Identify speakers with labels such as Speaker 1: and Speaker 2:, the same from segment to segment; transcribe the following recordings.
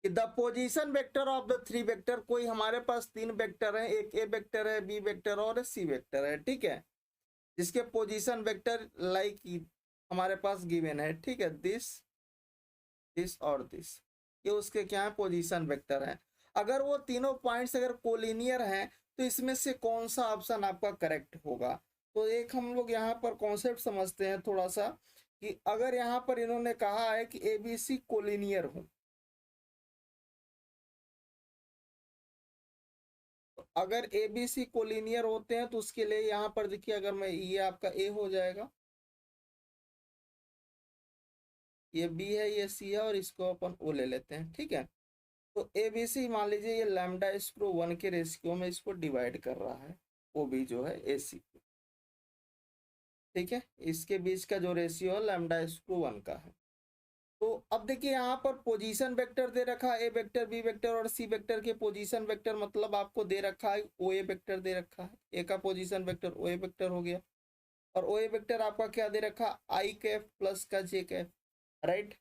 Speaker 1: कि the position vector of the three vector, कोई हमारे पास तीन वेक्टर है, एक ए वेक्टर है, बी वेक्टर और सी वेक्टर है, ठीक है, जिसके पोजीशन वेक्टर लाइक हमारे पास गिवन है, ठीक है, दिस और दिस, ये उसके क्या है, पोजीशन वेक्टर है। अगर वो तीनों पॉइंट्स अगर कोलिनियर हैं तो इसमें से कौन सा ऑप्शन आपका करेक्ट होगा। तो एक हम लोग यहाँ पर कॉन्सेप्ट समझते हैं थोड़ा सा, कि अगर यहाँ पर इन्होंने कहा है कि ए बी सी कोलिनियर हो, अगर ए बी सी कोलिनियर होते हैं तो उसके लिए यहाँ पर देखिए, अगर मैं, ये आपका ए हो जाएगा, ये बी है, ये सी है, और इसको अपन ओ ले लेते हैं, ठीक है। तो ए बी सी मान लीजिए ये लैम्डा इसको 1 के रेशियो में इसको डिवाइड कर रहा है, ओ बी जो है ए सी, ठीक है, इसके बीच का जो रेशियो है लैम्डा इसको 1 का है। तो अब देखिए यहाँ पर पोजीशन वेक्टर दे रखा है, ए वेक्टर, बी वेक्टर और सी वेक्टर के पोजीशन वेक्टर, मतलब आपको दे रखा है ओ ए वेक्टर दे रखा है, ए का पोजीशन वेक्टर ओ ए वेक्टर हो गया, और ओ ए वेक्टर आपका क्या दे रखा, आई कैफ प्लस का जे कैफ, राइट।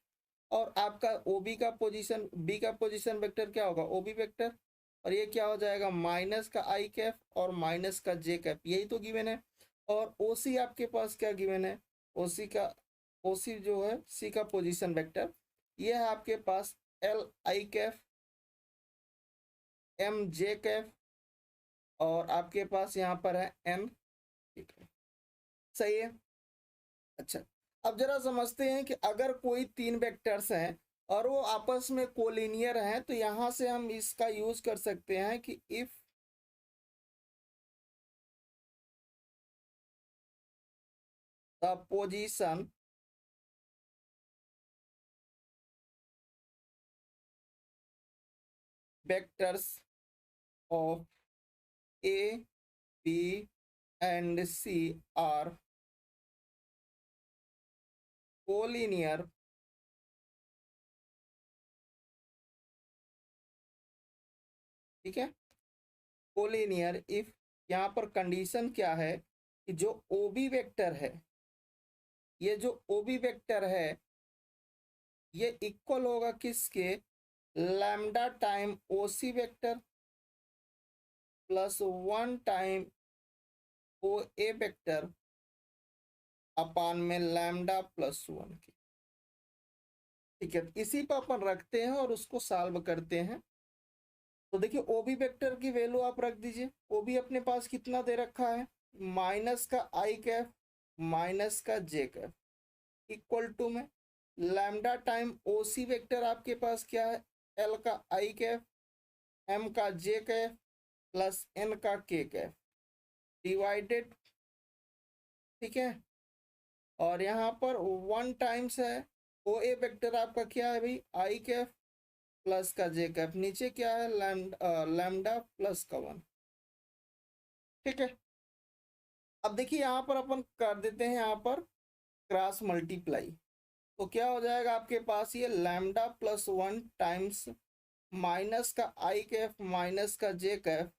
Speaker 1: और आपका ओ बी का पोजीशन, बी का पोजीशन वेक्टर क्या होगा, ओ बी वेक्टर, और ये क्या हो जाएगा, माइनस का आई कैफ और माइनस का जे कैफ, यही तो गिवन है। और ओ सी आपके पास क्या गिवन है, ओ सी का, ओ सी जो है सी का पोजीशन वेक्टर, ये है आपके पास L I cap, M J cap, और आपके पास यहाँ पर है एन, ठीक है, सही है। अच्छा, अब जरा समझते हैं कि अगर कोई तीन वेक्टर्स हैं और वो आपस में कोलिनियर हैं, तो यहां से हम इसका यूज कर सकते हैं कि if the position vectors of A B and C are collinear, ठीक है, कोलिनियर इफ, यहाँ पर कंडीशन क्या है कि जो ओ बी वेक्टर है, ये जो ओ बी वेक्टर है, ये इक्वल होगा किसके, लैम्डा टाइम ओ सी वेक्टर प्लस 1 टाइम ओ ए वेक्टर अपान में लैम्डा प्लस 1 की, ठीक है। इसी पर अपन रखते हैं और उसको सॉल्व करते हैं। तो देखिए ओ बी वेक्टर की वैल्यू आप रख दीजिए, ओ बी अपने पास कितना दे रखा है, माइनस का आई कैफ माइनस का जे कैफ इक्वल टू में लैम्डा टाइम ओ सी वेक्टर आपके पास क्या है, एल का आई कैफ, एम का जे कैफ प्लस एन का के कैफ डिवाइडेड, ठीक है। और यहाँ पर 1 टाइम्स है ओ ए वेक्टर आपका क्या है भाई, आई कैफ प्लस का जे कैफ, नीचे क्या है, लैम्डा प्लस का 1, ठीक है। अब देखिए यहाँ पर अपन कर देते हैं यहाँ पर क्रॉस मल्टीप्लाई, तो क्या हो जाएगा आपके पास, ये लैम्डा प्लस 1 टाइम्स माइनस का आई कैफ माइनस का जे कैफ,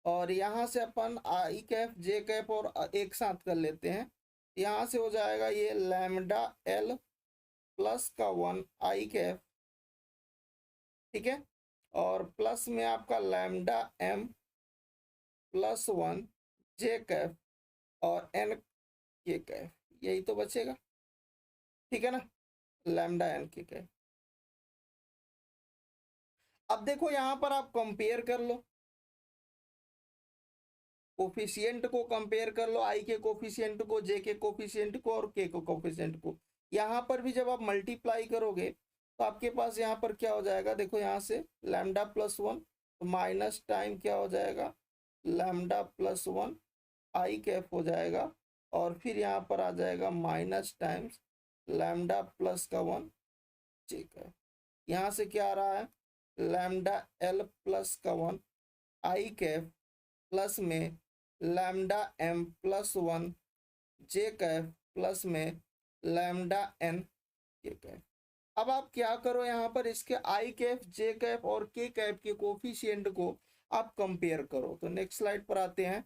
Speaker 1: और यहाँ से अपन आई कैफ जे कैफ और एक साथ कर लेते हैं, यहाँ से हो जाएगा ये लैम्डा एल प्लस का 1 आई कैफ, ठीक है, और प्लस में आपका लैम्डा एम प्लस 1 जे कैफ और एन के कैफ, यही तो बचेगा, ठीक है ना, लैम्डा एन के कैफ। अब देखो यहाँ पर आप कंपेयर कर लो, कोफिशिएंट को कंपेयर कर लो, आई के कोफिशिएंट को, जे के कोफिशिएंट को और के को कोफिशिएंट को। यहाँ पर भी जब आप मल्टीप्लाई करोगे तो आपके पास यहाँ पर क्या हो जाएगा, देखो यहाँ से लैम्डा प्लस 1 तो माइनस टाइम क्या हो जाएगा, लैम्डा प्लस 1 आई कैफ हो जाएगा, और फिर यहाँ पर आ जाएगा माइनस टाइम्स लैम्डा प्लस का 1 जे कैफ। यहाँ से क्या आ रहा है, लैम्डा एल प्लस का 1 आई कैफ प्लस में लैम्डा एम प्लस 1 जे कैफ प्लस में लैम्डा एन के कैफ। अब आप क्या करो, यहाँ पर इसके आई कैफ जे कैफ और के कैफ के कोफिशिएंट को आप कंपेयर करो। तो नेक्स्ट स्लाइड पर आते हैं।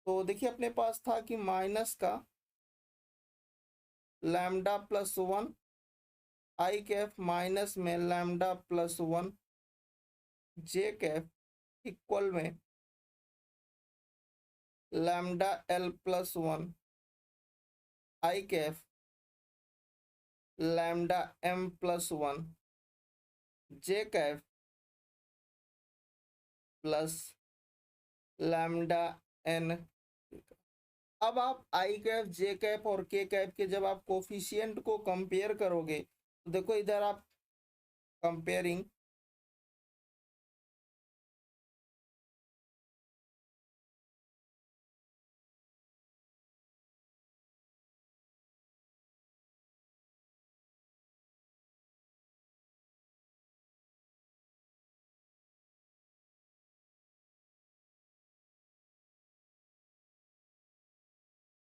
Speaker 1: तो देखिए अपने पास था कि माइनस का lambda plus 1 I cap minus में lambda plus 1 J cap equal में lambda L plus one I cap lambda M plus one J cap plus lambda N. अब आप आई कैप जे कैप और के कैप के जब आप कोफिशिएंट को कंपेयर करोगे तो देखो इधर आप कंपेयरिंग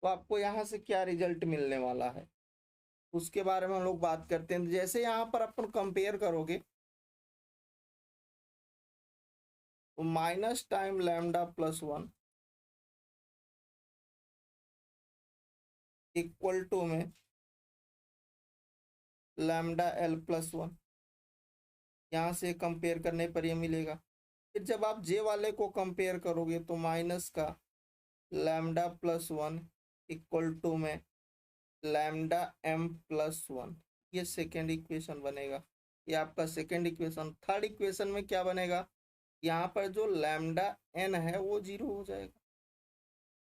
Speaker 1: तो आपको यहाँ से क्या रिजल्ट मिलने वाला है उसके बारे में हम लोग बात करते हैं। जैसे यहाँ पर अपन कंपेयर करोगे तो minus time lambda plus one equal to में लैम्डा एल प्लस वन, यहाँ से कंपेयर करने पर ये मिलेगा। फिर जब आप जे वाले को कंपेयर करोगे तो माइनस का lambda plus one equal to में लैम्डा एम प्लस वन, ये सेकेंड इक्वेशन बनेगा। ये आपका सेकेंड इक्वेशन। थर्ड इक्वेशन में क्या बनेगा, यहाँ पर जो लैम्डा एन है वो जीरो हो जाएगा।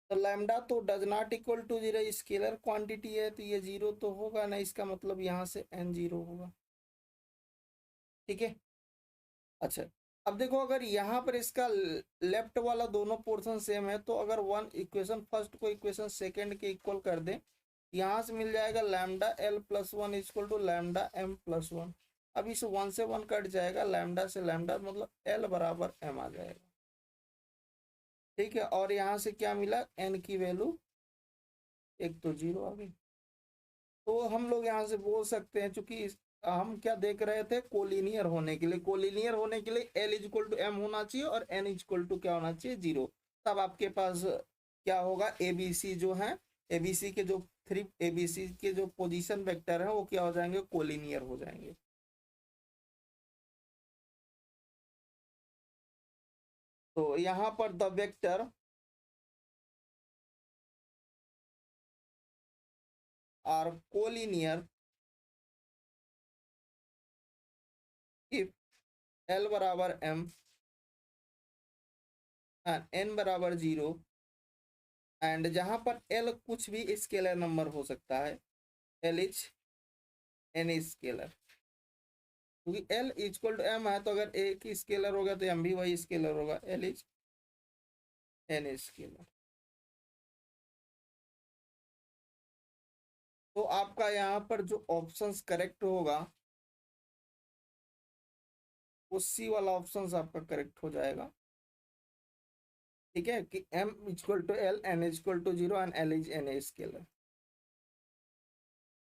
Speaker 1: तो लैम्डा तो does not equal to zero, scalar quantity है तो ये जीरो तो होगा ना, इसका मतलब यहाँ से एन जीरो होगा। ठीक है। अच्छा, अब देखो अगर यहाँ पर इसका लेफ्ट वाला दोनों पोर्शन सेम है तो अगर वन इक्वेशन फर्स्ट को इक्वेशन सेकंड के इक्वल कर दें, यहाँ से मिल जाएगा lambda L plus one equal to lambda M plus one. अब इस वन से वन कट जाएगा, लैम्डा से लैम्डा, मतलब एल बराबर एम आ जाएगा। ठीक है, और यहाँ से क्या मिला, एन की वैल्यू एक तो जीरो आ गई। तो हम लोग यहाँ से बोल सकते हैं, चूंकि हम क्या देख रहे थे, कोलिनियर होने के लिए, कोलिनियर होने के लिए l is equal to m होना चाहिए और एन इज इक्वल टू क्या होना चाहिए, जीरो। तब आपके पास क्या होगा, एबीसी जो है, एबीसी के जो थ्री एबीसी के जो पोजीशन वेक्टर है वो क्या हो जाएंगे, कोलिनियर हो जाएंगे। तो यहाँ पर the vector are collinear if l बराबर एम एंड एन बराबर जीरो, एंड जहां पर एल कुछ भी स्केलर नंबर हो सकता है, एल इज एन स्केलर, क्योंकि एल इक्वल टू एम है तो अगर एक ही स्केलर होगा तो एम भी वही स्केलर होगा, एल इज एन स्केलर। तो आपका यहाँ पर जो ऑप्शंस करेक्ट होगा वो सी वाला ऑप्शन आपका करेक्ट हो जाएगा। ठीक है, कि m equal to l, n equal to zero and l is an scalar.